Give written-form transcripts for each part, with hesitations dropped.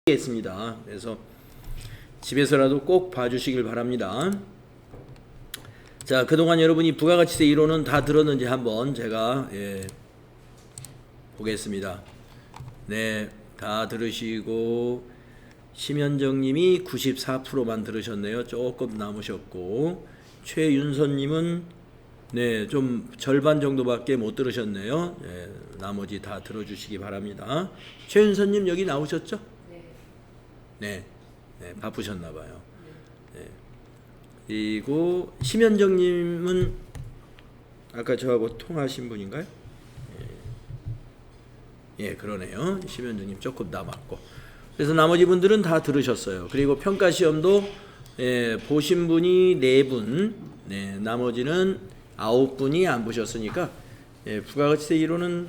겠습니다. 그래서 집에서라도 꼭 봐주시길 바랍니다. 자, 그동안 여러분이 부가가치세 이론은 다 들었는지 한번 제가 보겠습니다. 네, 다 들으시고 심현정님이 94%만 들으셨네요. 조금 남으셨고 최윤선님은 네, 좀 절반 정도밖에 못 들으셨네요. 나머지 다 들어주시기 바랍니다. 최윤선님 여기 나오셨죠? 네, 바쁘셨나봐요. 네. 그리고 심현정님은 아까 저하고 통화하신 분인가요? 예, 그러네요. 심현정님 조금 남았고. 그래서 나머지 분들은 다 들으셨어요. 그리고 평가시험도 보신 분이 4분, 나머지는 9분이 안 보셨으니까 부가가치세 이론은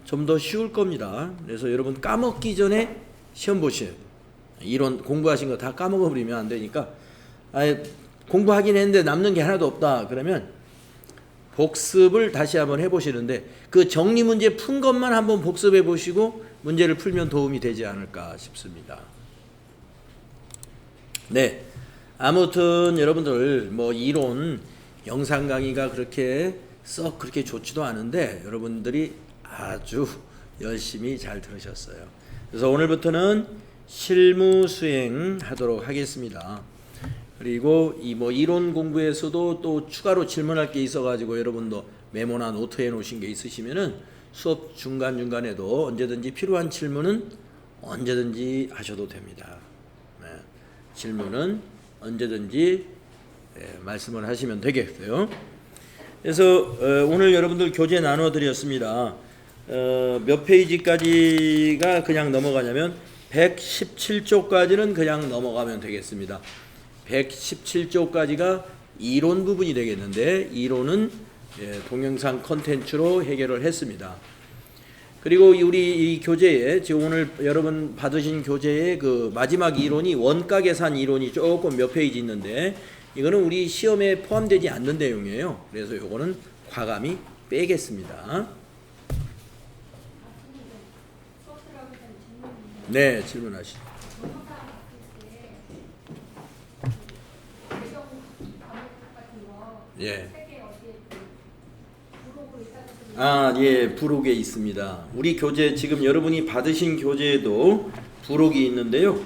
좀 더 쉬울 겁니다. 그래서 여러분 까먹기 전에 시험 보셔야 돼요. 이론 공부하신 거 다 까먹어버리면 안 되니까 공부하긴 했는데 남는 게 하나도 없다 그러면 복습을 다시 한번 해보시는데 그 정리 문제 푼 것만 한번 복습해 보시고 문제를 풀면 도움이 되지 않을까 싶습니다. 네, 아무튼 여러분들 뭐 이론 영상 강의가 그렇게 좋지도 않은데 여러분들이 아주 열심히 잘 들으셨어요. 그래서 오늘부터는 실무 수행하도록 하겠습니다. 그리고 이 이론 공부에서도 또 추가로 질문할 게 있어가지고 여러분도 메모나 노트에 놓으신 게 있으시면은 수업 중간중간에도 언제든지 필요한 질문은 언제든지 하셔도 됩니다. 질문은 언제든지 말씀을 하시면 되겠어요. 그래서 오늘 여러분들 교재 나눠 드렸습니다. 몇 페이지까지가 그냥 넘어가냐면 117쪽까지는 그냥 넘어가면 되겠습니다. 117쪽까지가 이론 부분이 되겠는데 이론은 동영상 컨텐츠로 해결을 했습니다. 그리고 우리 이 교재에 지금 오늘 여러분 받으신 교재의 그 마지막 이론이 원가 계산 이론이 조금 몇 페이지 있는데 이거는 우리 시험에 포함되지 않는 내용이에요. 그래서 요거는 과감히 빼겠습니다. 네, 질문하시죠. 예. 예, 부록에 있습니다. 우리 교재 지금 여러분이 받으신 교재에도 부록이 있는데요.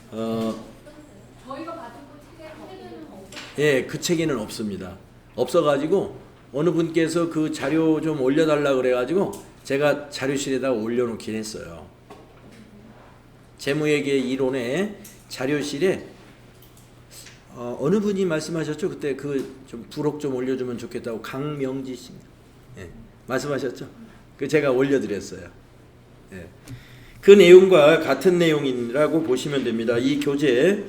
저희가 받은 그 책에는 없어요? 예, 그 책에는 없습니다. 없어가지고 어느 분께서 그 자료 좀 올려달라 그래가지고 제가 자료실에다 올려놓긴 했어요. 재무회계 이론의 자료실에 어느 분이 말씀하셨죠? 그때 그 좀 부록 좀 올려주면 좋겠다고 강명지 씨 말씀하셨죠? 그 제가 올려드렸어요. 그 내용과 같은 내용이라고 보시면 됩니다. 이 교재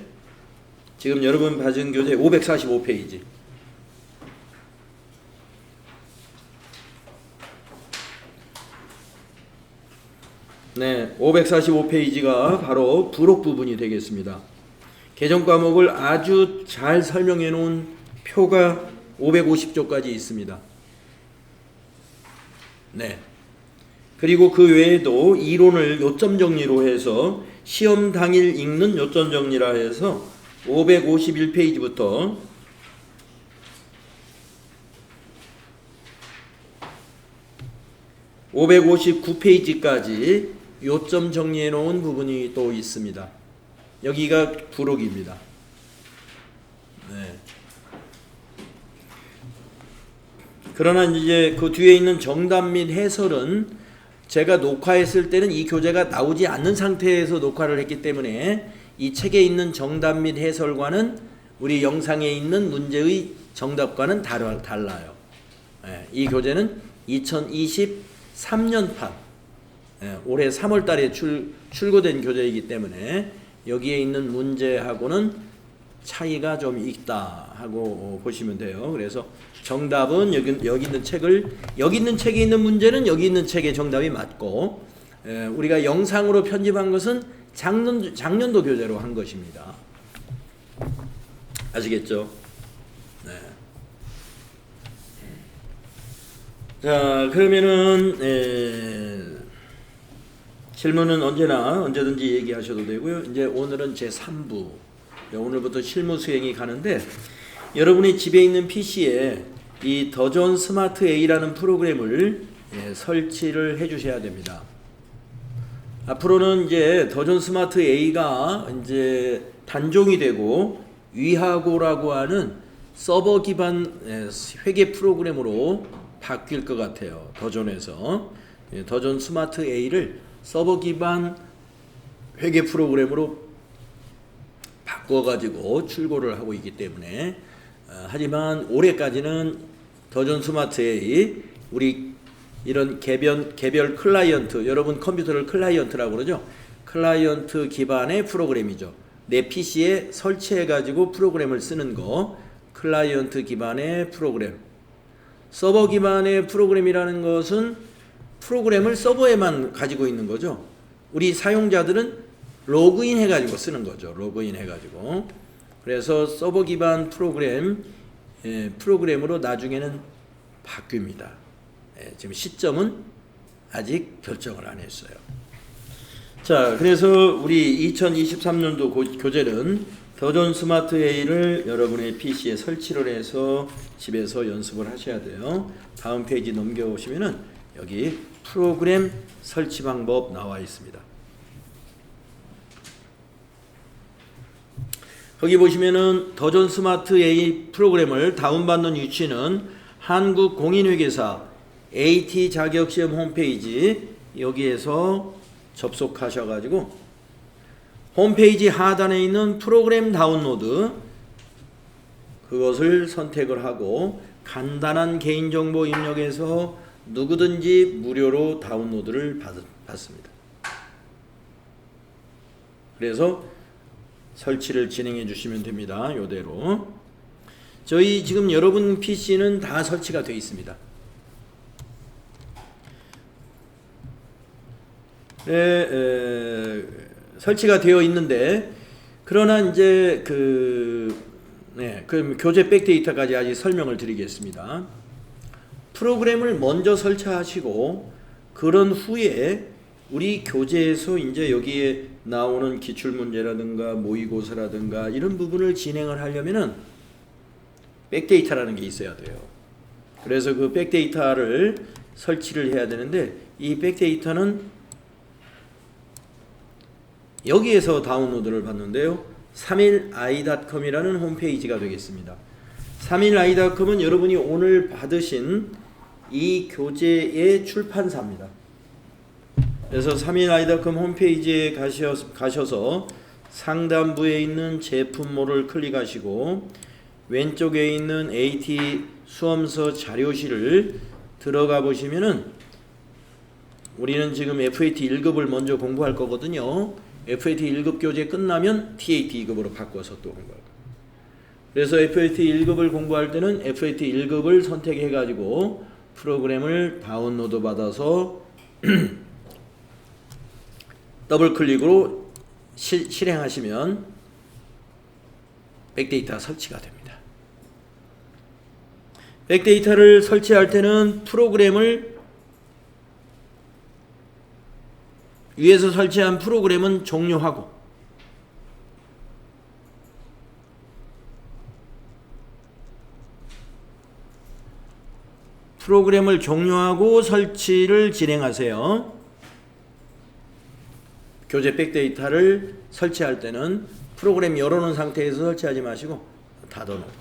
지금 여러분 받은 교재 545페이지. 네, 545페이지가 바로 부록 부분이 되겠습니다. 개정 과목을 아주 잘 설명해 놓은 표가 550조까지 있습니다. 네. 그리고 그 외에도 이론을 요점 정리로 해서 시험 당일 읽는 요점 정리라 해서 551페이지부터 559페이지까지 요점 정리해 놓은 부분이 또 있습니다. 여기가 부록입니다. 네. 그러나 이제 그 뒤에 있는 정답 및 해설은 제가 녹화했을 때는 이 교재가 나오지 않는 상태에서 녹화를 했기 때문에 이 책에 있는 정답 및 해설과는 우리 영상에 있는 문제의 정답과는 달라요. 이 교재는 2023년판 올해 3월 달에 출고된 교재이기 때문에 여기에 있는 문제하고는 차이가 좀 있다 하고 보시면 돼요. 그래서 정답은 여기 있는 책에 있는 문제는 여기 있는 책의 정답이 맞고 우리가 영상으로 편집한 것은 작년도 교재로 한 것입니다. 아시겠죠? 네. 자, 그러면은 실무는 언제나 언제든지 얘기하셔도 되고요. 이제 오늘은 제 3부. 오늘부터 실무 수행이 가는데 여러분이 집에 있는 PC에 이 더존 스마트 A라는 프로그램을 설치를 해 주셔야 됩니다. 앞으로는 이제 더존 스마트 A가 이제 단종이 되고 위하고라고 하는 서버 기반 회계 프로그램으로 바뀔 것 같아요. 더존에서 더존 스마트 A를 서버 기반 회계 프로그램으로 바꿔가지고 출고를 하고 있기 때문에 하지만 올해까지는 더존 스마트 A 우리 이런 개별 클라이언트 여러분 컴퓨터를 클라이언트라고 그러죠. 클라이언트 기반의 프로그램이죠. 내 PC에 설치해가지고 프로그램을 쓰는 거 클라이언트 기반의 프로그램. 서버 기반의 프로그램이라는 것은 프로그램을 서버에만 가지고 있는 거죠. 우리 사용자들은 로그인 해가지고 쓰는 거죠. 로그인 해가지고. 그래서 서버 기반 프로그램으로 나중에는 바뀝니다. 지금 시점은 아직 결정을 안 했어요. 자, 그래서 우리 2023년도 교재는 더존 스마트 A를 여러분의 PC에 설치를 해서 집에서 연습을 하셔야 돼요. 다음 페이지 넘겨오시면은 여기 프로그램 설치 방법 나와 있습니다. 거기 보시면은 더존 스마트 A 프로그램을 다운받는 위치는 한국공인회계사 AT 자격시험 홈페이지 여기에서 접속하셔가지고 홈페이지 하단에 있는 프로그램 다운로드 그것을 선택을 하고 간단한 개인정보 입력해서 누구든지 무료로 다운로드를 받습니다. 그래서 설치를 진행해 주시면 됩니다. 이대로 저희 지금 여러분 PC는 다 설치가 되어 있습니다. 설치가 되어 있는데 그러나 이제 그럼 교재 백데이터까지 아직 설명을 드리겠습니다. 프로그램을 먼저 설치하시고 그런 후에 우리 교재에서 이제 여기에 나오는 기출문제라든가 모의고사라든가 이런 부분을 진행을 하려면은 백데이터라는 게 있어야 돼요. 그래서 그 백데이터를 설치를 해야 되는데 이 백데이터는 여기에서 다운로드를 받는데요. 31i.com이라는 홈페이지가 되겠습니다. 31i.com은 여러분이 오늘 받으신 이 교재의 출판사입니다. 그래서 31i.com 홈페이지에 가셔서 상단부에 있는 제품모를 클릭하시고 왼쪽에 있는 AT 수험서 자료실을 들어가 보시면은 우리는 지금 FAT 1급을 먼저 공부할 거거든요. FAT 1급 교재 끝나면 TAT 2급으로 바꿔서 또 공부할 거예요. 그래서 FAT 1급을 공부할 때는 FAT 1급을 선택해 가지고 프로그램을 다운로드 받아서 더블 클릭으로 실행하시면 백데이터 설치가 됩니다. 백데이터를 설치할 때는 프로그램을 위에서 설치한 프로그램은 종료하고 프로그램을 종료하고 설치를 진행하세요. 교재 백데이터를 설치할 때는 프로그램 열어놓은 상태에서 설치하지 마시고 닫아놓고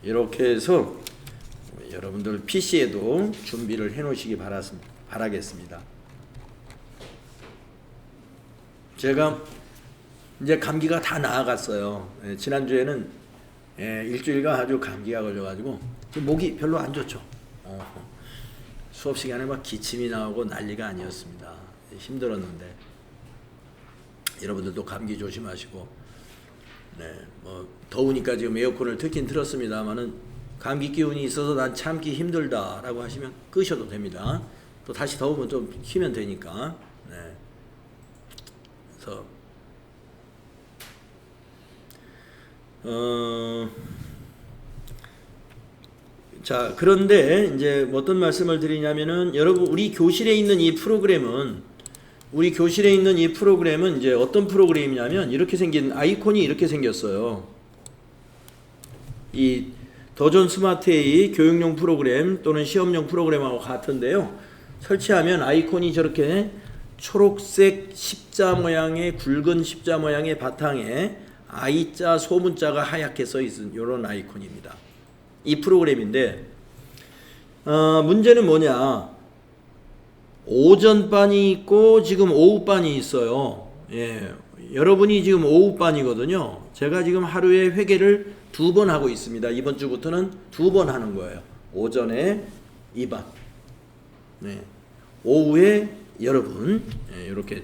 이렇게 해서 여러분들 PC에도 준비를 해 놓으시기 바라겠습니다. 제가 이제 감기가 다 나아갔어요. 지난주에는 일주일간 아주 감기가 걸려가지고 목이 별로 안 좋죠. 수업 시간에 막 기침이 나오고 난리가 아니었습니다. 힘들었는데 여러분들도 감기 조심하시고 뭐 더우니까 지금 에어컨을 틀긴 틀었습니다만은 감기 기운이 있어서 난 참기 힘들다라고 하시면 끄셔도 됩니다. 또 다시 더우면 좀 키면 되니까. 그래서 자, 그런데 이제 어떤 말씀을 드리냐면은 여러분 우리 교실에 있는 이 프로그램은 이제 어떤 프로그램이냐면 이렇게 생긴 아이콘이 이렇게 생겼어요. 이 더존 스마트A 교육용 프로그램 또는 시험용 프로그램하고 같은데요. 설치하면 아이콘이 저렇게 초록색 십자 모양의 굵은 십자 모양의 바탕에 I자 소문자가 하얗게 써 있는 이런 아이콘입니다. 이 프로그램인데 문제는 뭐냐? 오전반이 있고 지금 오후반이 있어요. 예, 여러분이 지금 오후반이거든요. 제가 지금 하루에 회계를 2번 하고 있습니다. 이번 주부터는 2번 하는 거예요. 오전에 2반, 네, 오후에 여러분, 예, 이렇게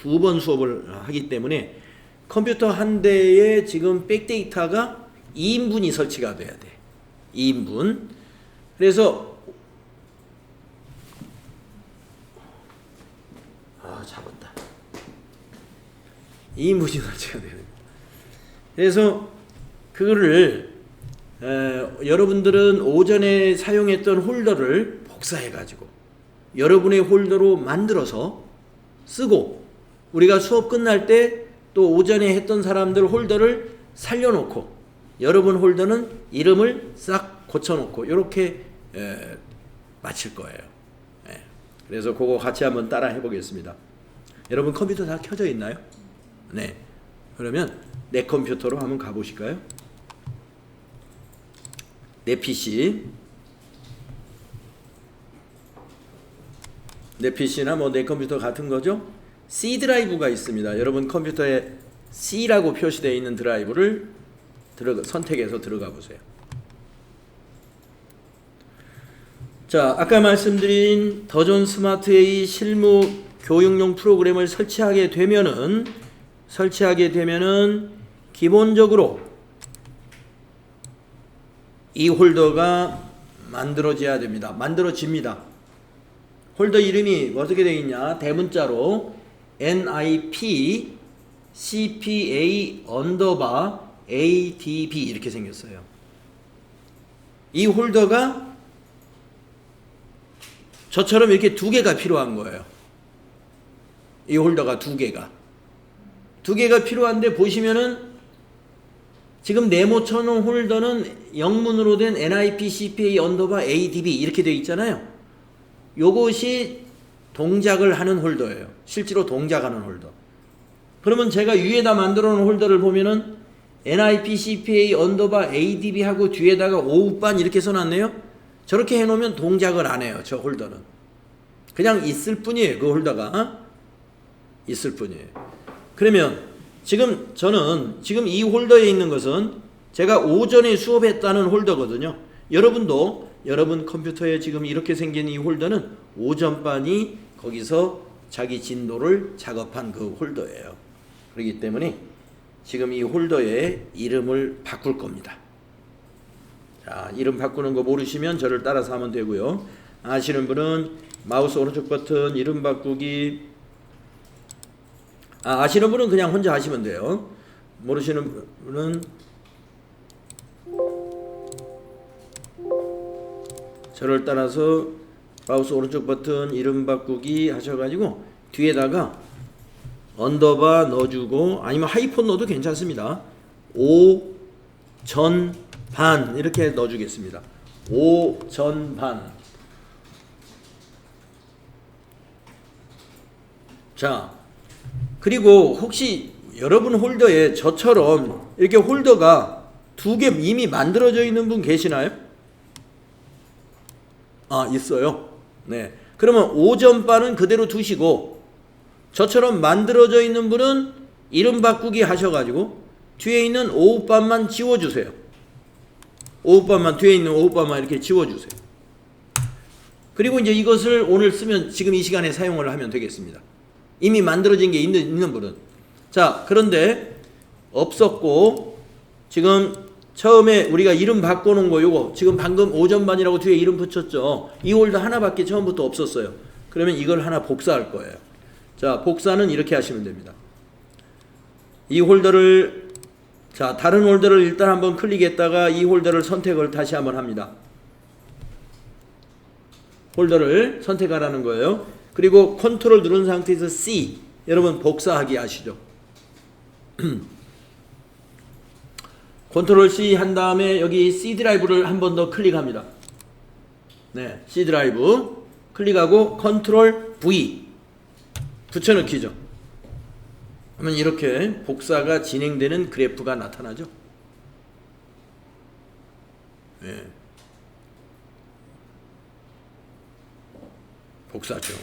2번 수업을 하기 때문에 컴퓨터 한 대에 지금 백데이터가 2인분이 설치가 돼야 돼. 2인분. 그래서 잡았다. 2인분이 설치가 돼야 돼. 그래서 그거를 여러분들은 오전에 사용했던 홀더를 복사해 가지고 여러분의 홀더로 만들어서 쓰고 우리가 수업 끝날 때 또 오전에 했던 사람들 홀더를 살려놓고 여러분 홀더는 이름을 싹 고쳐놓고 이렇게 마칠 거예요. 그래서 그거 같이 한번 따라 해보겠습니다. 여러분 컴퓨터 다 켜져 있나요? 네. 그러면 내 컴퓨터로 한번 가보실까요? 내 PC나 뭐 내 컴퓨터 같은 거죠? C 드라이브가 있습니다. 여러분 컴퓨터에 C라고 표시되어 있는 드라이브를 선택해서 들어가 보세요. 자, 아까 말씀드린 더존 스마트A 실무 교육용 프로그램을 설치하게 되면은 기본적으로 이 홀더가 만들어져야 됩니다. 만들어집니다. 홀더 이름이 어떻게 되어 있냐? 대문자로 NIP CPA ADB 이렇게 생겼어요. 이 홀더가 저처럼 이렇게 2개가 필요한 거예요. 이 홀더가 2개가 필요한데 보시면은 지금 네모 쳐놓은 홀더는 영문으로 된 NIP CPA ADB 이렇게 되어 있잖아요. 요것이 동작을 하는 홀더예요. 실제로 동작하는 홀더. 그러면 제가 위에다 만들어 놓은 홀더를 보면은 NIP CPA ADB 하고 뒤에다가 오후반 이렇게 써놨네요. 저렇게 해놓으면 동작을 안 해요. 저 홀더는 그냥 있을 뿐이에요. 그 홀더가 있을 뿐이에요. 그러면 저는 지금 이 홀더에 있는 것은 제가 오전에 수업했다는 홀더거든요. 여러분도 여러분 컴퓨터에 지금 이렇게 생긴 이 홀더는 오전반이 거기서 자기 진도를 작업한 그 홀더예요. 그렇기 때문에 지금 이 홀더의 이름을 바꿀 겁니다. 자, 이름 바꾸는 거 모르시면 저를 따라서 하면 되고요. 아시는 분은 마우스 오른쪽 버튼 이름 바꾸기. 아시는 분은 그냥 혼자 하시면 돼요. 모르시는 분은 저를 따라서 마우스 오른쪽 버튼 이름 바꾸기 하셔가지고 뒤에다가 언더바 넣어주고 아니면 하이폰 넣어도 괜찮습니다. 오전반 이렇게 넣어주겠습니다. 오전반. 자, 그리고 혹시 여러분 홀더에 저처럼 이렇게 홀더가 2개 이미 만들어져 있는 분 계시나요? 있어요. 네. 그러면 오전반은 그대로 두시고 저처럼 만들어져 있는 분은 이름 바꾸기 하셔가지고 뒤에 있는 오후반만 지워주세요. 뒤에 있는 오후반만 이렇게 지워주세요. 그리고 이제 이것을 오늘 쓰면 지금 이 시간에 사용을 하면 되겠습니다. 이미 만들어진 게 있는 분은. 자, 그런데 없었고 지금 처음에 우리가 이름 바꿔놓은 거 요거 지금 방금 오전반이라고 뒤에 이름 붙였죠. 이 홀더 하나밖에 처음부터 없었어요. 그러면 이걸 하나 복사할 거예요. 자, 복사는 이렇게 하시면 됩니다. 이 홀더를 다른 홀더를 일단 한번 클릭했다가 이 홀더를 선택을 다시 한번 합니다. 홀더를 선택하라는 거예요. 그리고 컨트롤 누른 상태에서 C, 여러분 복사하기 아시죠? 컨트롤 C 한 다음에 여기 C 드라이브를 한 번 더 클릭합니다. 네, C 드라이브 클릭하고 컨트롤 V 붙여넣기죠. 그러면 이렇게 복사가 진행되는 그래프가 나타나죠. 네. 복사죠.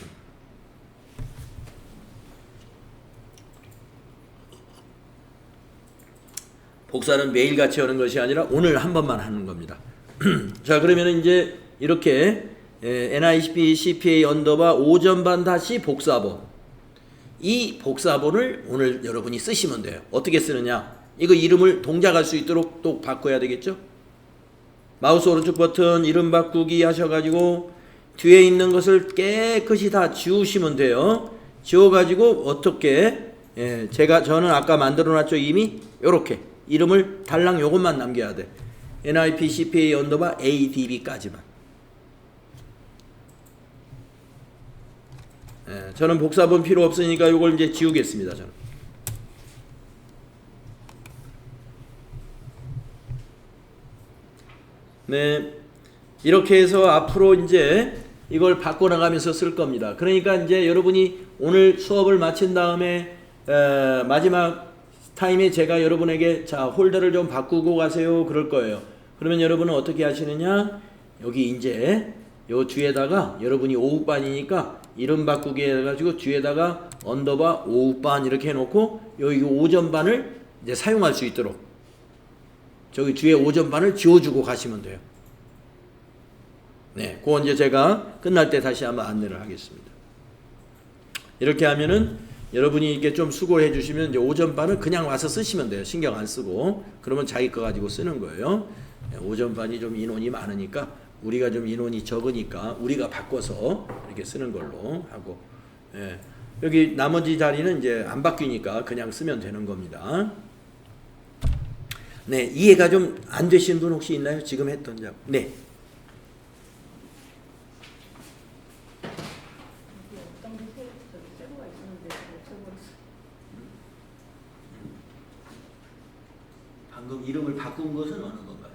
복사는 매일같이 하는 것이 아니라 오늘 한 번만 하는 겁니다. 자, 그러면 이제 이렇게 NICP CPA 언더바 5전반 다시 복사본, 이 복사본을 오늘 여러분이 쓰시면 돼요. 어떻게 쓰느냐, 이거 이름을 동작할 수 있도록 또 바꿔야 되겠죠. 마우스 오른쪽 버튼 이름 바꾸기 하셔가지고 뒤에 있는 것을 깨끗이 다 지우시면 돼요. 지워가지고 어떻게, 저는 아까 만들어놨죠. 이미 요렇게 이름을 달랑 요것만 남겨야 돼. NIP CPA 언더바 ADB까지만. 저는 복사본 필요 없으니까 요걸 이제 지우겠습니다. 저는. 네, 이렇게 해서 앞으로 이제 이걸 바꿔나가면서 쓸 겁니다. 그러니까 이제 여러분이 오늘 수업을 마친 다음에 마지막 타임에 제가 여러분에게 자, 홀더를 좀 바꾸고 가세요 그럴 거예요. 그러면 여러분은 어떻게 하시느냐, 여기 이제 요 뒤에다가 여러분이 5반이니까 이름 바꾸기 해가지고 뒤에다가 언더바 5반 이렇게 해놓고 여기 5전반을 이제 사용할 수 있도록 저기 뒤에 5전반을 지워주고 가시면 돼요. 네, 그건 이제 제가 끝날 때 다시 한번 안내를 하겠습니다. 이렇게 하면은 여러분이 이게 좀 수고해 주시면 이제 5전반을 그냥 와서 쓰시면 돼요. 신경 안 쓰고. 그러면 자기 거 가지고 쓰는 거예요. 5전반이 좀 인원이 많으니까, 우리가 좀 인원이 적으니까 우리가 바꿔서 이렇게 쓰는 걸로 하고, 여기 나머지 자리는 이제 안 바뀌니까 그냥 쓰면 되는 겁니다. 네, 이해가 좀 안 되신 분 혹시 있나요? 지금 했던 작업. 네. 방금 이름을 바꾼 것은 어느 건가요?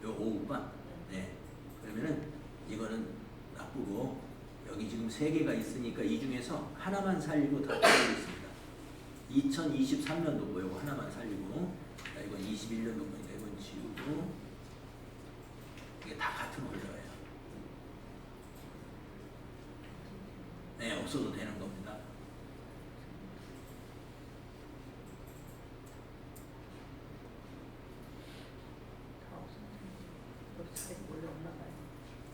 요 5반. 네. 그러면은 이거는 나쁘고 여기 지금 3개가 있으니까 이 중에서 하나만 살리고 다 빼겠습니다. 2023년도 요거 하나만 살리고, 이건 21년도 거니까 이건 지우고, 이게 다 같은 홀더예요. 네, 없어도 되는 겁니다.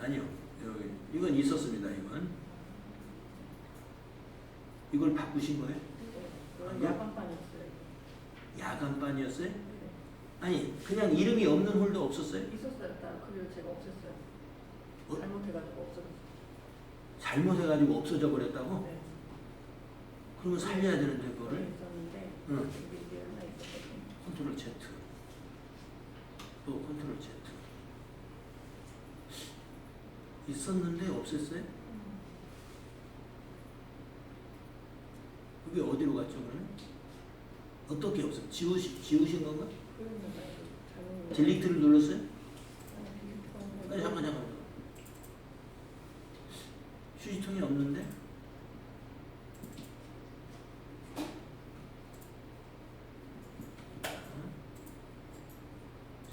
아니요, 여기 이건 있었습니다. 이걸 바꾸신 거예요? 야간반이었어요. 야간반이었어요? 네. 아니, 그냥 이름이 없는 홀더 없었어요? 있었어요. 그걸 제가 없앴어요. 잘못해가지고 없어졌어요. 잘못해가지고 없어져 버렸다고? 네. 그러면 살려야 되는데 그거를? 있었는데 응. 이게 하나 있었거든요. 컨트롤 Z, 또 컨트롤 Z. 있었는데 없앴어요? 그게 어디로 갔죠 그러면? 어떻게 없어? 지우신 건가? 딜리트를 눌렀어요? 아니, 잠깐. 휴지통이 없는데?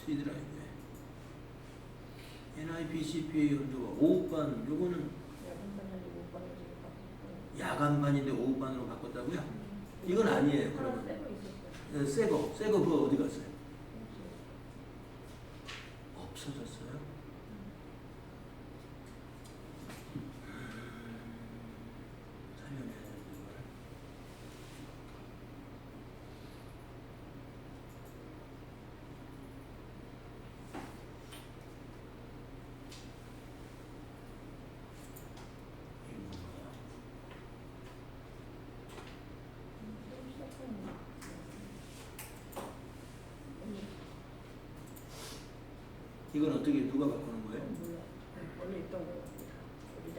C 드라이브에 NIP CPA 연도가 5반, 요거는 야간반인데 5반으로 바꿨다고요? 이건 아니에요. 그러면 새거 그거 어디 갔어요? 없어졌어요? 살려내야 되는 걸. 이건 어떻게 누가 바꾸는 거예요? 원래 있던 거예요. 여기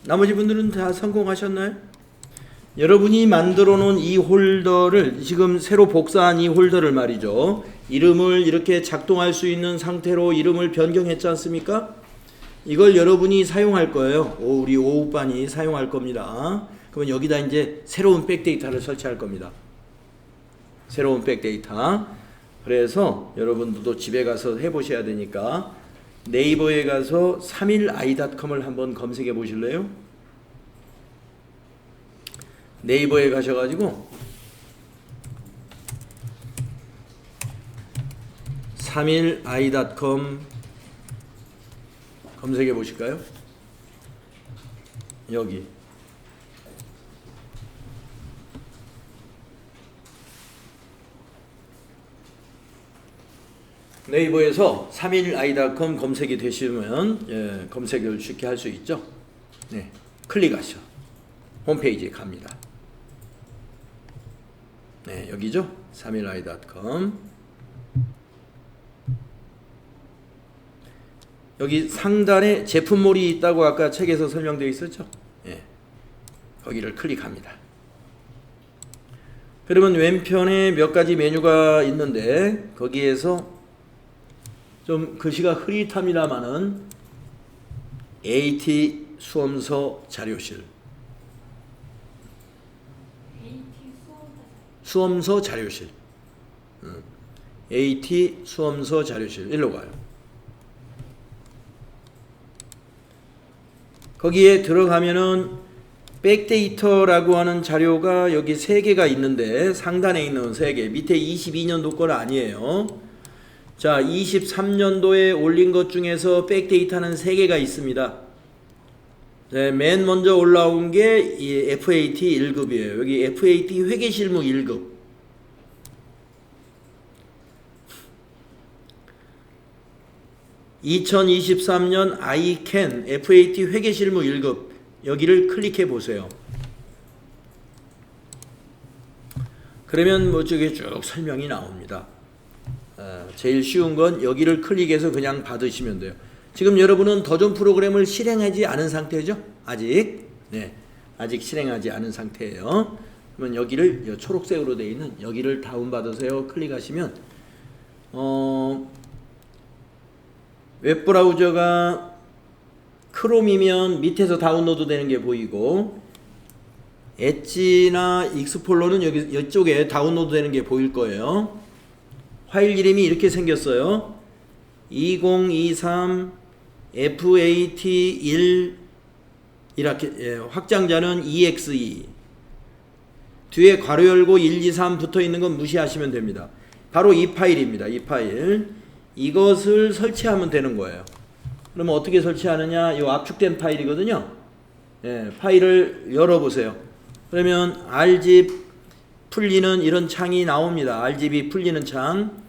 나머지 분들은 다 성공하셨나요? 여러분이 만들어 놓은 이 홀더를 지금 새로 복사한 이 홀더를 말이죠. 이름을 이렇게 작동할 수 있는 상태로 이름을 변경했지 않습니까? 이걸 여러분이 사용할 거예요. 우리 오후반이 사용할 겁니다. 그러면 여기다 이제 새로운 백데이터를 설치할 겁니다. 새로운 백데이터. 그래서 여러분들도 집에 가서 해보셔야 되니까 네이버에 가서 31i.com을 한번 검색해 보실래요? 네이버에 가셔가지고 31i.com 검색해 보실까요? 여기 네이버에서 31i.com 검색이 되시면 검색을 쉽게 할 수 있죠. 네, 클릭하셔. 홈페이지에 갑니다. 네, 여기죠. 31i.com. 여기 상단에 제품몰이 있다고 아까 책에서 설명되어 있었죠. 네, 거기를 클릭합니다. 그러면 왼편에 몇 가지 메뉴가 있는데 거기에서 좀 글씨가 흐릿합니다만은 AT 수험서 자료실, 수험서 자료실, AT 수험서 자료실 일로 가요. 거기에 들어가면은 백데이터라고 하는 자료가 여기 3개가 있는데 상단에 있는 3개, 밑에 22년도 건 아니에요. 자, 23년도에 올린 것 중에서 백데이터는 3개가 있습니다. 네, 맨 먼저 올라온 게 이 FAT 1급이에요. 여기 FAT 회계실무 1급. (2023년) ICAN FAT 회계실무 1급 여기를 클릭해 보세요. 그러면 뭐 저기 쭉 설명이 나옵니다. 제일 쉬운 건 여기를 클릭해서 그냥 받으시면 돼요. 지금 여러분은 더존 프로그램을 실행하지 않은 상태죠? 아직. 네, 아직 실행하지 않은 상태예요. 그러면 여기를 초록색으로 되어 있는 여기를 다운받으세요. 클릭하시면 웹브라우저가 크롬이면 밑에서 다운로드 되는 게 보이고 엣지나 익스플로러는 여기 이쪽에 다운로드 되는 게 보일 거예요. 파일 이름이 이렇게 생겼어요. 2023 FAT1 이렇게 확장자는 EXE 뒤에 괄호 열고 1, 2, 3 붙어 있는 건 무시하시면 됩니다. 바로 이 파일입니다. 이 파일 이것을 설치하면 되는 거예요. 그러면 어떻게 설치하느냐? 이 압축된 파일이거든요. 파일을 열어보세요. 그러면 R집 풀리는 이런 창이 나옵니다. RGB 풀리는 창.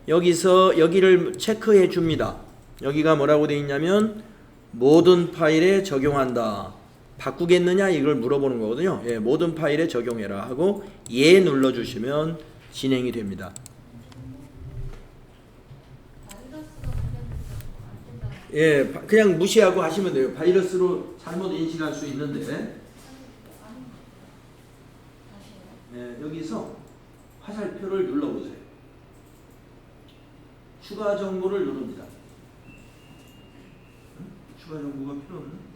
여기서 여기를 체크해 줍니다. 여기가 뭐라고 되어 있냐면 모든 파일에 적용한다. 바꾸겠느냐 이걸 물어보는 거거든요. 모든 파일에 적용해라 하고 예 눌러주시면 진행이 됩니다. 그냥 무시하고 하시면 돼요. 바이러스로 잘못 인식할 수 있는데 여기서 화살표를 눌러보세요. 추가 정보를 누릅니다. 추가 정보가 필요 없나?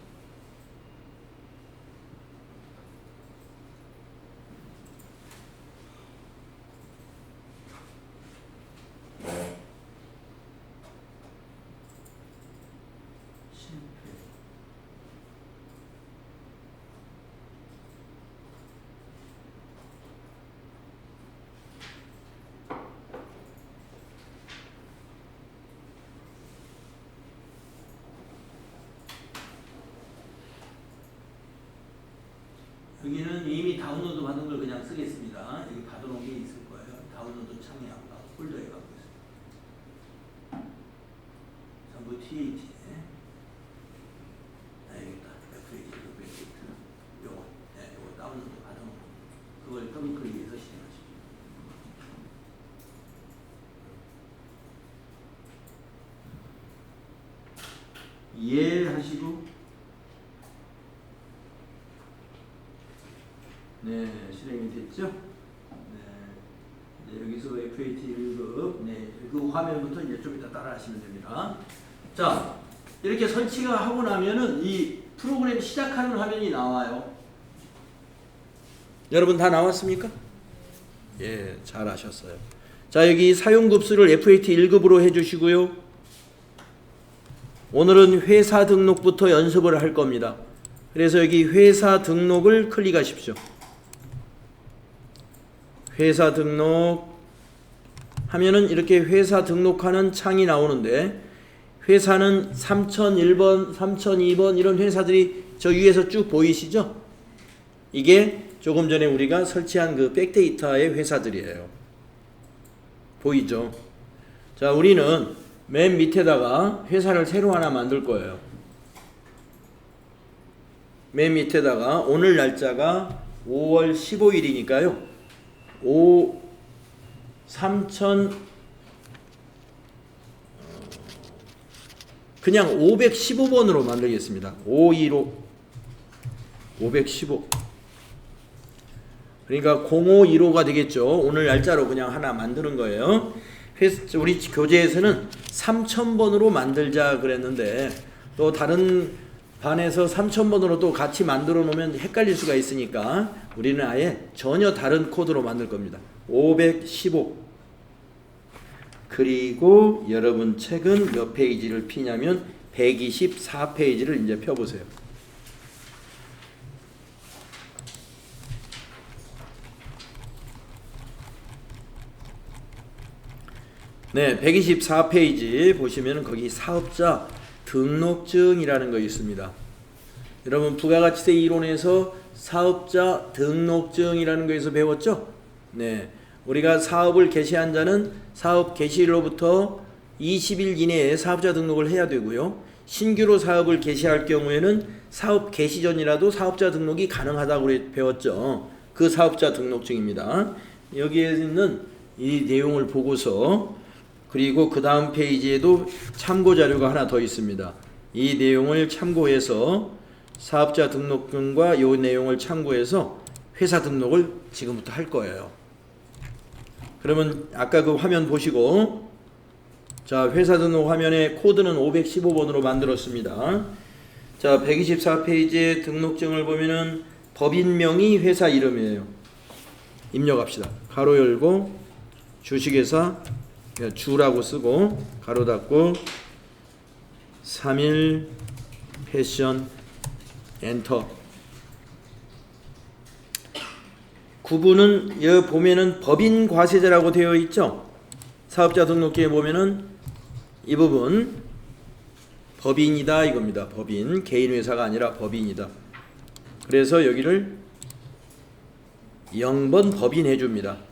여기는 이미 다운로드 받은 걸 그냥 쓰겠습니다. 여기 받아놓은 게 있을 거예요. 다운로드 창에 아까 폴더에 갖고 있어요. 전부 TAT. 여기다 FAT 요거 다운로드 받아놓은 거. 그걸 더블 클릭해서 실행하시죠. 이해하시고 네, 실행이 됐죠. 네, 여기서 FAT 1급, 네, 그 화면부터 이제 좀 이따 따라하시면 됩니다. 자, 이렇게 설치가 하고 나면은 이 프로그램 시작하는 화면이 나와요. 여러분 다 나왔습니까? 예, 잘하셨어요. 자, 여기 사용급수를 FAT 1급으로 해주시고요. 오늘은 회사 등록부터 연습을 할 겁니다. 그래서 여기 회사 등록을 클릭하십시오. 회사 등록 하면은 이렇게 회사 등록하는 창이 나오는데, 회사는 3001번, 3002번 이런 회사들이 저 위에서 쭉 보이시죠? 이게 조금 전에 우리가 설치한 그 백데이터의 회사들이에요. 보이죠? 자, 우리는 맨 밑에다가 회사를 새로 하나 만들 거예요. 맨 밑에다가 오늘 날짜가 5월 15일이니까요. 그냥 515번으로 만들겠습니다. 515 515 그러니까 0515가 되겠죠. 오늘 날짜로 그냥 하나 만드는 거예요. 우리 교재에서는 3000번으로 만들자 그랬는데, 또 다른 반에서 3000번으로 또 같이 만들어 놓으면 헷갈릴 수가 있으니까 우리는 아예 전혀 다른 코드로 만들 겁니다. 515. 그리고 여러분 책은 몇 페이지를 피냐면 124페이지를 이제 펴보세요. 네, 124페이지 보시면 거기 사업자 등록증이라는 거 있습니다. 여러분 부가가치세 이론에서 사업자 등록증이라는 거에서 배웠죠? 네, 우리가 사업을 개시한 자는 사업 개시일로부터 20일 이내에 사업자 등록을 해야 되고요. 신규로 사업을 개시할 경우에는 사업 개시 전이라도 사업자 등록이 가능하다고 배웠죠. 그 사업자 등록증입니다. 여기에 있는 이 내용을 보고서, 그리고 그 다음 페이지에도 참고 자료가 하나 더 있습니다. 이 내용을 참고해서 사업자 등록증과 이 내용을 참고해서 회사 등록을 지금부터 할 거예요. 그러면 아까 그 화면 보시고, 자, 회사 등록 화면에 코드는 515번으로 만들었습니다. 자, 124페이지의 등록증을 보면은 법인명이 회사 이름이에요. 입력합시다. 가로 열고 주식회사 주라고 쓰고 가로 닫고 3일 패션 엔터. 구분은 여기 보면은 법인 과세자라고 되어 있죠. 사업자 등록기에 보면은 이 부분 법인이다 이겁니다. 법인, 개인 회사가 아니라 법인이다. 그래서 여기를 0번 법인 해줍니다.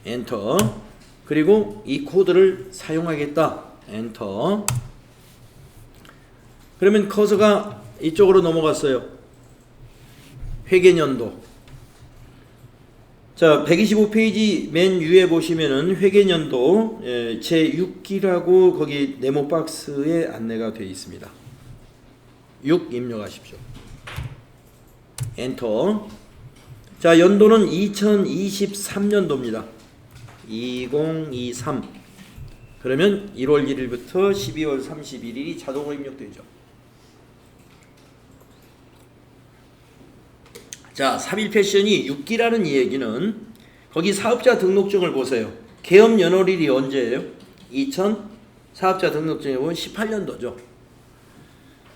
엔터. 그리고 이 코드를 사용하겠다. 엔터. 그러면 커서가 이쪽으로 넘어갔어요. 회계연도. 자, 125페이지 맨 위에 보시면은 회계연도 제6기라고 거기 네모 박스에 안내가 되어 있습니다. 6 입력하십시오. 엔터. 자, 연도는 2023년도입니다. 2023. 그러면 1월 1일부터 12월 31일이 자동으로 입력되죠. 자, 3일 패션이 6기라는 이 얘기는 거기 사업자 등록증을 보세요. 개업 연월일이 언제예요? 2000 사업자 등록증에 보면 18년도죠.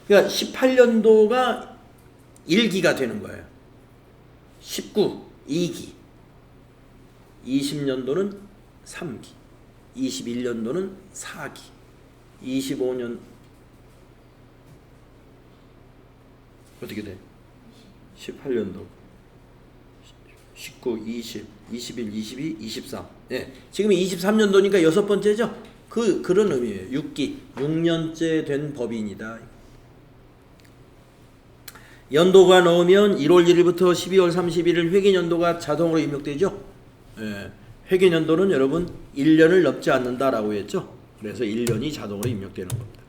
그러니까 18년도가 1기가 되는 거예요. 19, 2기. 20년도는 3기. 21년도는 4기. 25년 어떻게 돼? 18년도 19, 20, 21, 22, 23. 예. 지금이 23년도니까 여섯 번째죠? 그런 의미예요. 6기. 6년째 된 법인이다. 연도가 넣으면 1월 1일부터 12월 31일 회계연도가 자동으로 입력되죠? 예. 회계연도는 여러분 1년을 넘지 않는다라고 했죠? 그래서 1년이 자동으로 입력되는 겁니다.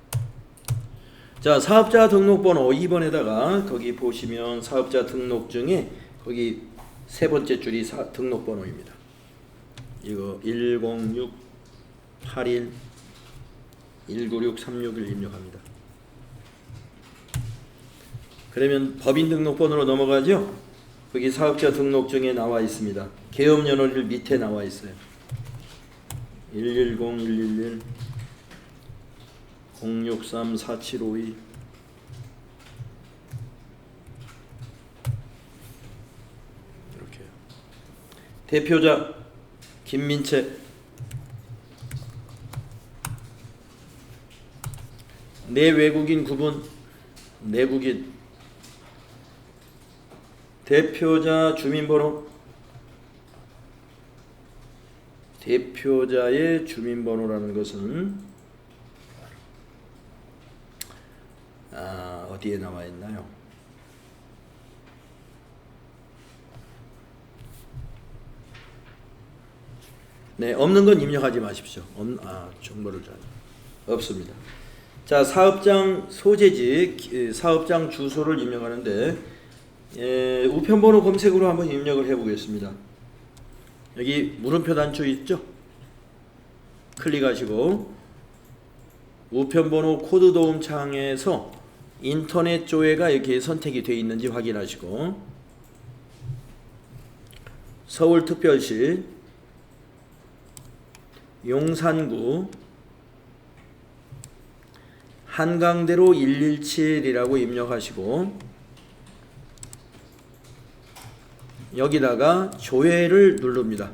자, 사업자 등록번호 2번에다가 거기 보시면 사업자 등록증에 거기 세 번째 줄이 등록번호입니다. 이거 10681 19636을 입력합니다. 그러면 법인 등록번호로 넘어가죠. 거기 사업자 등록증에 나와 있습니다. 개업 연월일 밑에 나와 있어요. 110 111 063 4752 이렇게요. 대표자 김민채. 내외국인 구분 내국인. 대표자 주민번호. 대표자의 주민번호라는 것은 어디에 나와 있나요? 네, 없는 건 입력하지 마십시오. 정보를 잘 없습니다. 자, 사업장 소재지, 사업장 주소를 입력하는데 우편번호 검색으로 한번 입력을 해보겠습니다. 여기 물음표 단추 있죠? 클릭하시고 우편번호 코드 도움 창에서 인터넷 조회가 이렇게 선택이 되어 있는지 확인하시고 서울특별시 용산구 한강대로 117이라고 입력하시고 여기다가 조회를 누릅니다.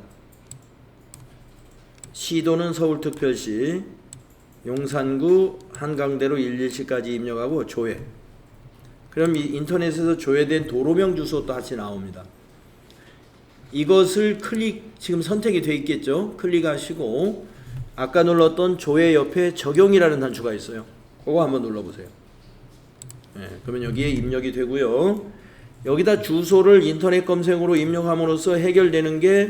시도는 서울특별시, 용산구 한강대로 117까지 입력하고 조회. 그럼 이 인터넷에서 조회된 도로명 주소 또 같이 나옵니다. 이것을 지금 선택이 되어 있겠죠. 클릭하시고 아까 눌렀던 조회 옆에 적용이라는 단추가 있어요. 그거 한번 눌러보세요. 네, 그러면 여기에 입력이 되고요. 여기다 주소를 인터넷 검색으로 입력함으로써 해결되는 게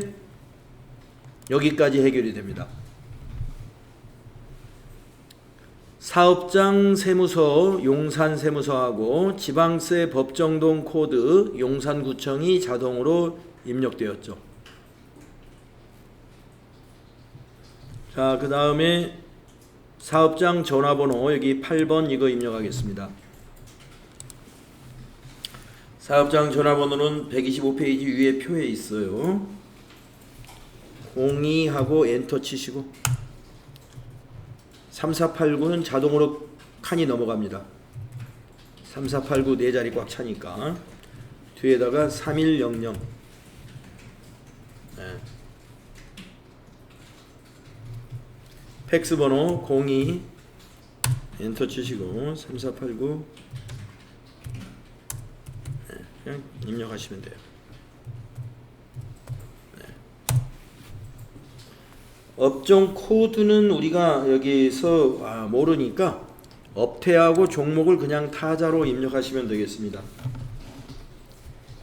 여기까지 해결이 됩니다. 사업장 세무서 용산 세무서하고 지방세 법정동 코드 용산구청이 자동으로 입력되었죠. 자, 그 다음에 사업장 전화번호 여기 8번 이거 입력하겠습니다. 사업장 전화번호는 125페이지 위에 표에 있어요. 02하고 엔터 치시고 3489는 자동으로 칸이 넘어갑니다. 3489 네 자리 꽉 차니까 뒤에다가 3100 네. 팩스 번호 02 엔터 치시고 3489 네, 그냥 입력하시면 돼요. 네. 업종 코드는 우리가 여기서 모르니까 업태하고 종목을 그냥 타자로 입력하시면 되겠습니다.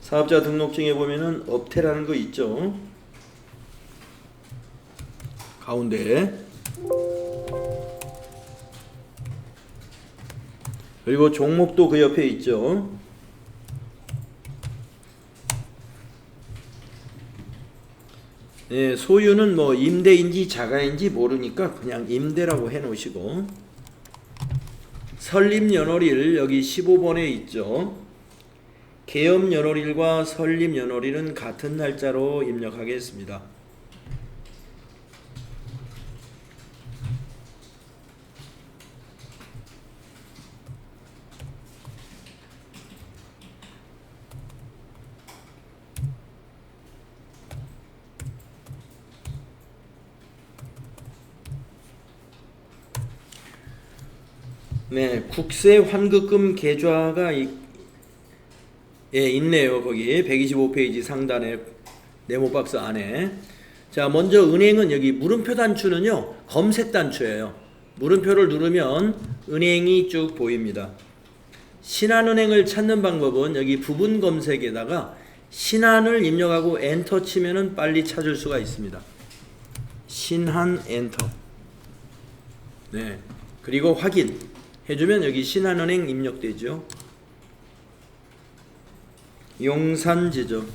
사업자 등록증에 보면은 업태라는 거 있죠. 가운데. 그리고 종목도 그 옆에 있죠. 네, 소유는 뭐 임대인지 자가인지 모르니까 그냥 임대라고 해 놓으시고 설립연월일 여기 15번에 있죠. 개업연월일과 설립연월일은 같은 날짜로 입력하겠습니다. 네, 국세 환급금 계좌가 있네요. 거기 125페이지 상단에 네모 박스 안에. 자, 먼저 은행은 여기 물음표 단추는요, 검색 단추예요. 물음표를 누르면 은행이 쭉 보입니다. 신한은행을 찾는 방법은 여기 부분 검색에다가 신한을 입력하고 엔터 치면은 빨리 찾을 수가 있습니다. 신한 엔터. 네. 그리고 확인. 해주면 여기 신한은행 입력되죠. 용산지점.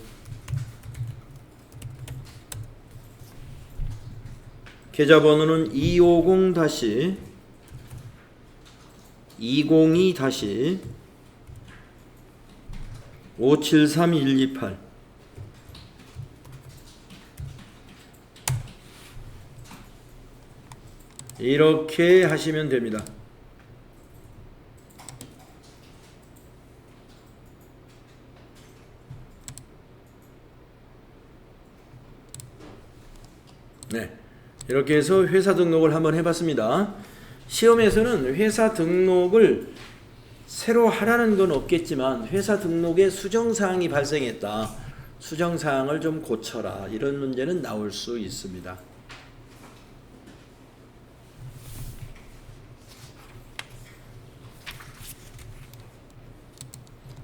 계좌번호는 250-202-573128. 이렇게 하시면 됩니다. 네, 이렇게 해서 회사 등록을 한번 해봤습니다. 시험에서는 회사 등록을 새로 하라는 건 없겠지만 회사 등록에 수정사항이 발생했다, 수정사항을 좀 고쳐라, 이런 문제는 나올 수 있습니다.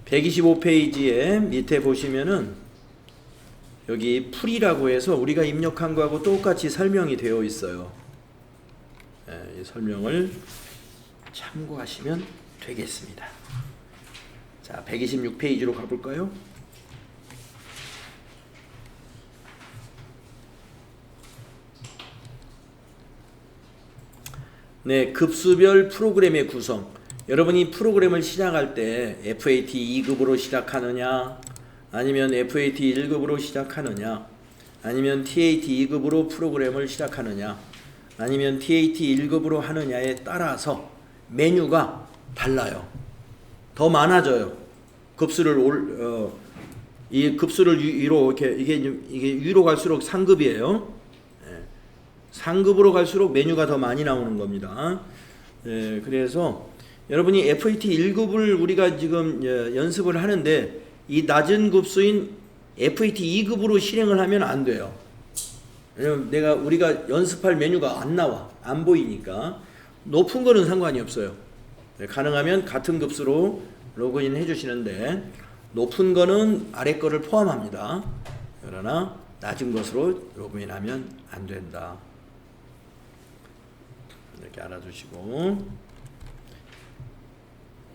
(125페이지에) 밑에 보시면은 여기 풀이라고 해서 우리가 입력한 거하고 똑같이 설명이 되어 있어요. 이 설명을 참고하시면 되겠습니다. 자, 126페이지로 가볼까요? 네, 급수별 프로그램의 구성. 여러분이 프로그램을 시작할 때 FAT 2급으로 시작하느냐, 아니면 FAT 1급으로 시작하느냐, 아니면 TAT 2급으로 프로그램을 시작하느냐, 아니면 TAT 1급으로 하느냐에 따라서 메뉴가 달라요. 더 많아져요. 이 급수를 위로 이게 위로 갈수록 상급이에요. 상급으로 갈수록 메뉴가 더 많이 나오는 겁니다. 그래서 여러분이 FAT 1급을 우리가 지금 연습을 하는데 이 낮은 급수인 FAT 2급으로 실행을 하면 안 돼요. 왜냐면 우리가 연습할 메뉴가 안 나와, 안 보이니까. 높은 거는 상관이 없어요. 가능하면 같은 급수로 로그인 해주시는데 높은 거는 아래 거를 포함합니다. 그러나 낮은 것으로 로그인하면 안 된다. 이렇게 알아두시고,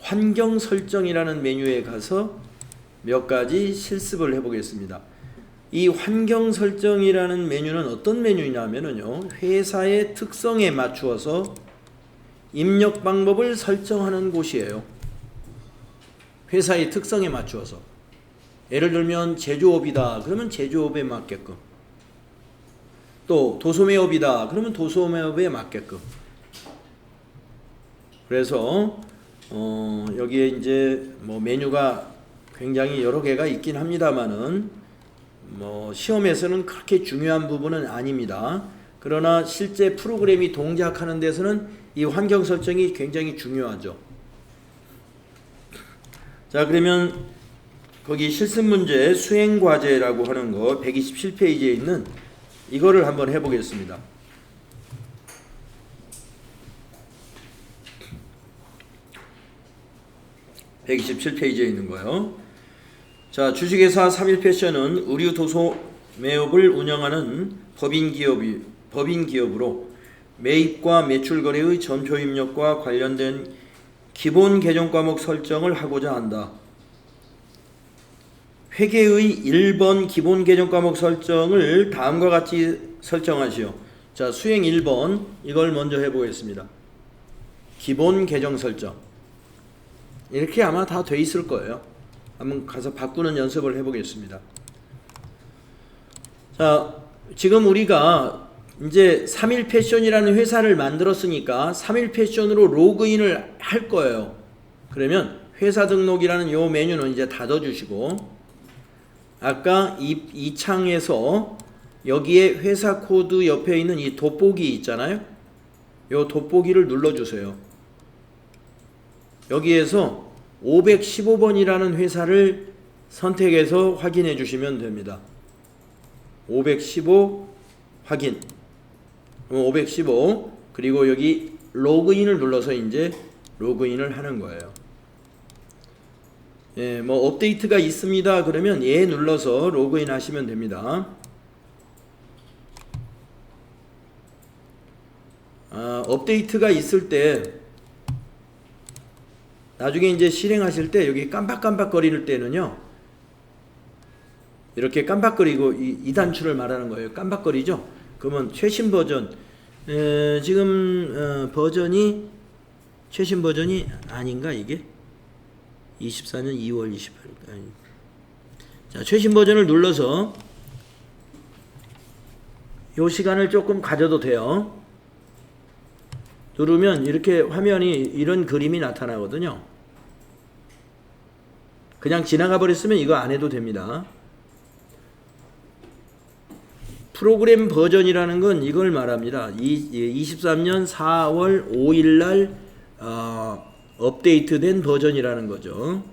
환경 설정이라는 메뉴에 가서 몇 가지 실습을 해보겠습니다. 이 환경 설정이라는 메뉴는 어떤 메뉴냐면요, 회사의 특성에 맞추어서 입력 방법을 설정하는 곳이에요. 회사의 특성에 맞추어서. 예를 들면 제조업이다 그러면 제조업에 맞게끔, 또 도소매업이다 그러면 도소매업에 맞게끔. 그래서 여기에 이제 뭐 메뉴가 굉장히 여러 개가 있긴 합니다만은 시험에서는 그렇게 중요한 부분은 아닙니다. 그러나 실제 프로그램이 동작하는 데서는 이 환경 설정이 굉장히 중요하죠. 자, 그러면 거기 실습 문제 수행 과제라고 하는 거 127페이지에 있는 이거를 한번 해보겠습니다. (127페이지에) 있는 거요. 자, 주식회사 3일패션은 의류 도소매업을 운영하는 법인 기업으로 매입과 매출 거래의 전표 입력과 관련된 기본 계정 과목 설정을 하고자 한다. 회계의 1번 기본 계정 과목 설정을 다음과 같이 설정하시오. 자, 수행 1번 이걸 먼저 해보겠습니다. 기본 계정 설정. 이렇게 아마 다 돼 있을 거예요. 한번 가서 바꾸는 연습을 해보겠습니다. 자, 지금 우리가 이제 3일패션이라는 회사를 만들었으니까 3일패션으로 로그인을 할 거예요. 그러면 회사 등록이라는 요 메뉴는 이제 닫아주시고, 아까 이 창에서 여기에 회사 코드 옆에 있는 이 돋보기 있잖아요. 요 돋보기를 눌러주세요. 여기에서 515번이라는 회사를 선택해서 확인해 주시면 됩니다. 515 확인. 515 그리고 여기 로그인을 눌러서 이제 로그인을 하는 거예요. 예, 뭐 업데이트가 있습니다 그러면 예 눌러서 로그인 하시면 됩니다. 업데이트가 있을 때 나중에 이제 실행하실 때 여기 깜빡깜빡거릴 때는요. 이렇게 깜빡거리고 이 단추를 말하는 거예요. 깜빡거리죠. 그러면 최신 버전 지금 버전이 최신 버전이 아닌가 이게? 24년 2월 28일. 아니. 자, 최신 버전을 눌러서 요 시간을 조금 가져도 돼요. 누르면 이렇게 화면이 이런 그림이 나타나거든요. 그냥 지나가 버렸으면 이거 안 해도 됩니다. 프로그램 버전이라는 건 이걸 말합니다. 23년 4월 5일 날 업데이트된 버전이라는 거죠.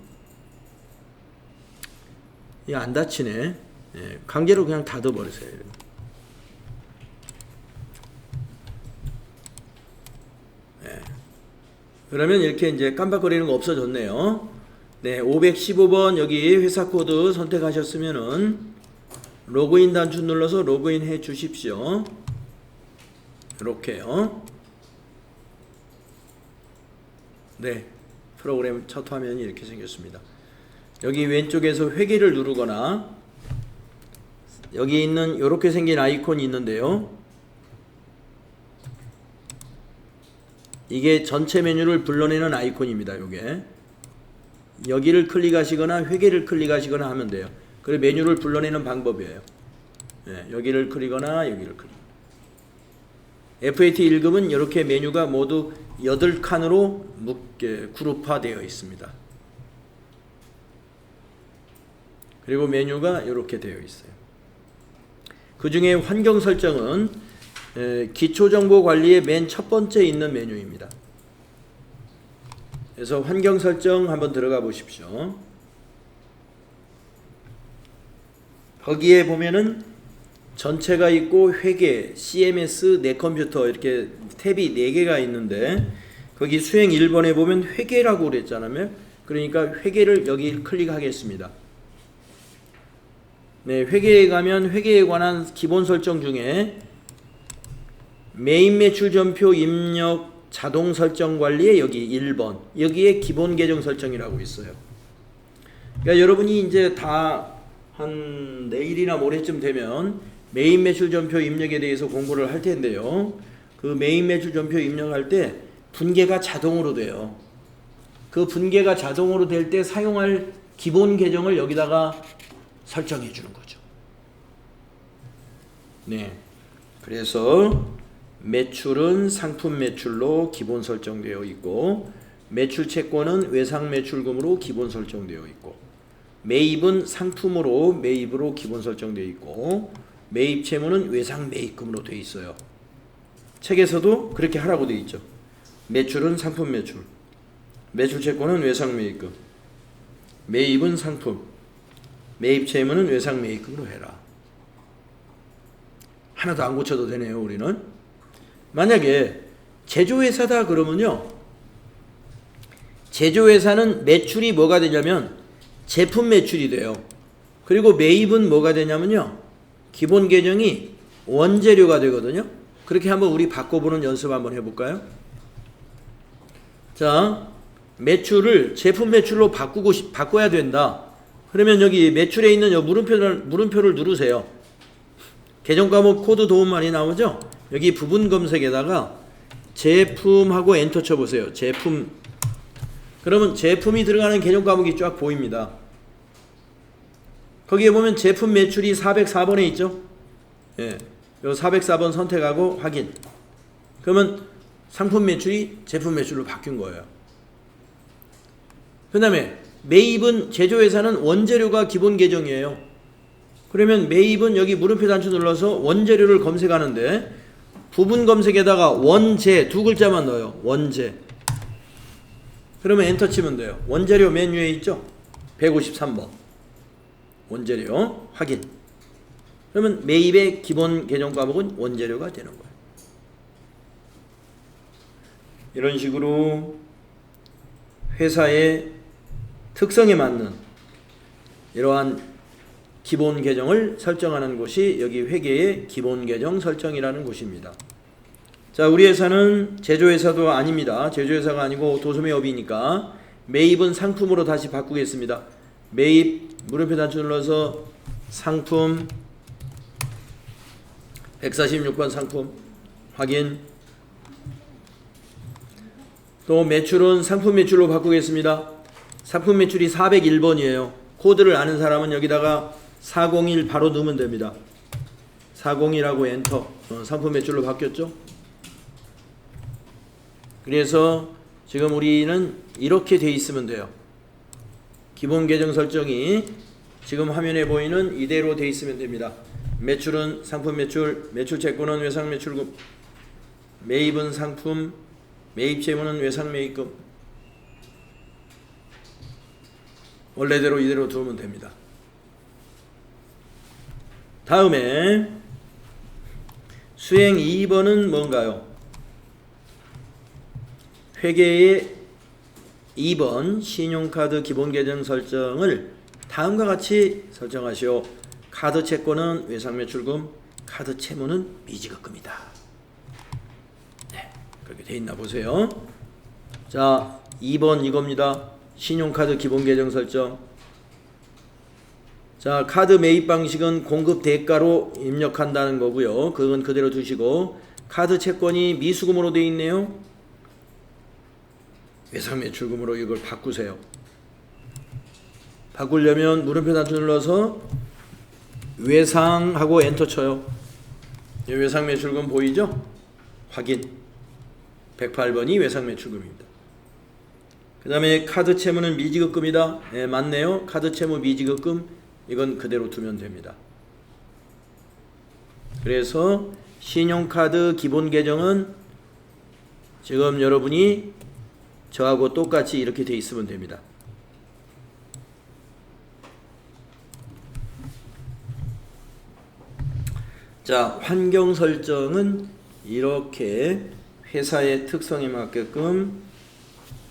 이거 안 닫히네. 예, 강제로 그냥 닫아버리세요. 예. 그러면 이렇게 이제 깜빡거리는 거 없어졌네요. 네, 515번 여기 회사 코드 선택하셨으면은 로그인 단추 눌러서 로그인 해 주십시오. 이렇게요. 네, 프로그램 첫 화면이 이렇게 생겼습니다. 여기 왼쪽에서 회계를 누르거나 여기 있는 이렇게 생긴 아이콘이 있는데요. 이게 전체 메뉴를 불러내는 아이콘입니다. 요게 여기를 클릭하시거나 회계를 클릭하시거나 하면 돼요. 그리고 메뉴를 불러내는 방법이에요. 네, 여기를 클릭하거나 여기를 클릭. FAT 1급은 이렇게 메뉴가 모두 8칸으로 그룹화되어 있습니다. 그리고 메뉴가 이렇게 되어 있어요. 그 중에 환경 설정은 기초정보 관리의 맨 첫 번째 있는 메뉴입니다. 그래서 환경 설정 한번 들어가 보십시오. 거기에 보면은 전체가 있고 회계, CMS, 내 컴퓨터 이렇게 탭이 4개가 있는데 거기 수행 1번에 보면 회계라고 그랬잖아요. 그러니까 회계를 여기 클릭하겠습니다. 네, 회계에 가면 회계에 관한 기본 설정 중에 메인 매출 전표 입력 자동 설정 관리에 여기 1번 여기에 기본 계정 설정이라고 있어요. 그러니까 여러분이 이제 다 한 내일이나 모레쯤 되면 메인 매출 전표 입력에 대해서 공부를 할 텐데요. 그 메인 매출 전표 입력할 때 분계가 자동으로 돼요. 그 분계가 자동으로 될 때 사용할 기본 계정을 여기다가 설정해 주는 거죠. 네. 그래서 매출은 상품 매출로 기본 설정되어 있고 매출 채권은 외상 매출금으로 기본 설정되어 있고 매입은 상품으로 매입으로 기본 설정되어 있고 매입 채무는 외상 매입금으로 되어 있어요. 책에서도 그렇게 하라고 되어 있죠. 매출은 상품 매출, 매출 채권은 외상 매입금, 매입은 상품, 매입 채무는 외상 매입금으로 해라. 하나도 안 고쳐도 되네요. 우리는 만약에 제조회사다 그러면요, 제조회사는 매출이 뭐가 되냐면 제품 매출이 돼요. 그리고 매입은 뭐가 되냐면요, 기본 계정이 원재료가 되거든요. 그렇게 한번 우리 바꿔보는 연습 한번 해볼까요? 자, 매출을 제품 매출로 바꿔야 된다. 그러면 여기 매출에 있는 물음표를 누르세요. 계정 과목 코드 도움 많이 나오죠? 여기 부분 검색에다가 제품하고 엔터 쳐보세요. 제품. 그러면 제품이 들어가는 계정 과목이 쫙 보입니다. 거기에 보면 제품 매출이 404번에 있죠? 예. 요 404번 선택하고 확인. 그러면 상품 매출이 제품 매출로 바뀐 거예요. 그 다음에 매입은 제조회사는 원재료가 기본 계정이에요. 그러면 매입은 여기 물음표 단추 눌러서 원재료를 검색하는데 부분 검색에다가 원재 두 글자만 넣어요. 원재. 그러면 엔터 치면 돼요. 원재료 맨 위에 있죠? 153번. 원재료 확인. 그러면 매입의 기본 계정 과목은 원재료가 되는 거예요. 이런 식으로 회사의 특성에 맞는 이러한 기본 계정을 설정하는 곳이 여기 회계의 기본 계정 설정이라는 곳입니다. 자, 우리 회사는 제조회사도 아닙니다. 제조회사가 아니고 도소매업이니까 매입은 상품으로 다시 바꾸겠습니다. 매입 물음표 단추 눌러서 상품 146번 상품 확인. 또 매출은 상품 매출로 바꾸겠습니다. 상품 매출이 401번이에요. 코드를 아는 사람은 여기다가 401 바로 넣으면 됩니다. 401하고 엔터. 상품 매출로 바뀌었죠? 그래서 지금 우리는 이렇게 돼 있으면 돼요. 기본 계정 설정이 지금 화면에 보이는 이대로 돼 있으면 됩니다. 매출은 상품 매출, 매출 채권은 외상 매출금, 매입은 상품, 매입 채무는 외상 매입금. 원래대로 이대로 두면 됩니다. 다음에 수행 2번은 뭔가요? 회계의 2번 신용카드 기본 계정 설정을 다음과 같이 설정하시오. 카드 채권은 외상 매출금, 카드 채무는 미지급금이다. 네, 그렇게 돼 있나 보세요. 자, 2번 이겁니다. 신용카드 기본 계정 설정. 자, 카드 매입 방식은 공급 대가로 입력한다는 거고요. 그건 그대로 두시고, 카드 채권이 미수금으로 돼 있네요. 외상 매출금으로 이걸 바꾸세요. 바꾸려면 물음표 단추 눌러서 외상하고 엔터 쳐요. 외상 매출금 보이죠? 확인. 108번이 외상 매출금입니다. 그 다음에 카드 채무는 미지급금이다. 네, 맞네요. 카드 채무 미지급금. 이건 그대로 두면 됩니다. 그래서 신용카드 기본 계정은 지금 여러분이 저하고 똑같이 이렇게 돼 있으면 됩니다. 자, 환경 설정은 이렇게 회사의 특성에 맞게끔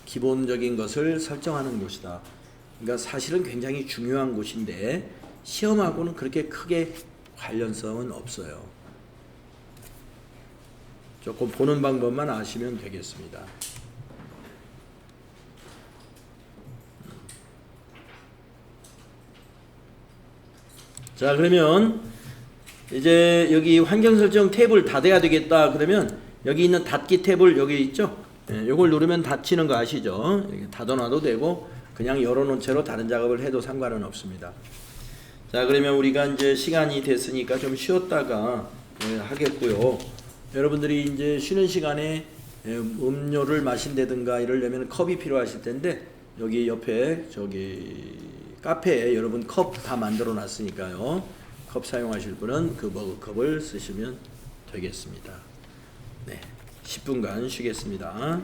기본적인 것을 설정하는 곳이다. 그러니까 사실은 굉장히 중요한 곳인데 시험하고는 그렇게 크게 관련성은 없어요. 조금 보는 방법만 아시면 되겠습니다. 자, 그러면 이제 여기 환경 설정 탭을 닫아야 되겠다. 그러면 여기 있는 닫기 탭을 여기 있죠? 요걸 누르면 닫히는 거 아시죠? 이렇게 닫아놔도 되고 그냥 열어놓은 채로 다른 작업을 해도 상관은 없습니다. 자, 그러면 우리가 이제 시간이 됐으니까 좀 쉬었다가 하겠고요. 여러분들이 이제 쉬는 시간에 음료를 마신다든가 이러려면 컵이 필요하실 텐데 여기 옆에 저기 카페에 여러분 컵 다 만들어 놨으니까요. 컵 사용하실 분은 그 머그컵을 쓰시면 되겠습니다. 네, 10분간 쉬겠습니다.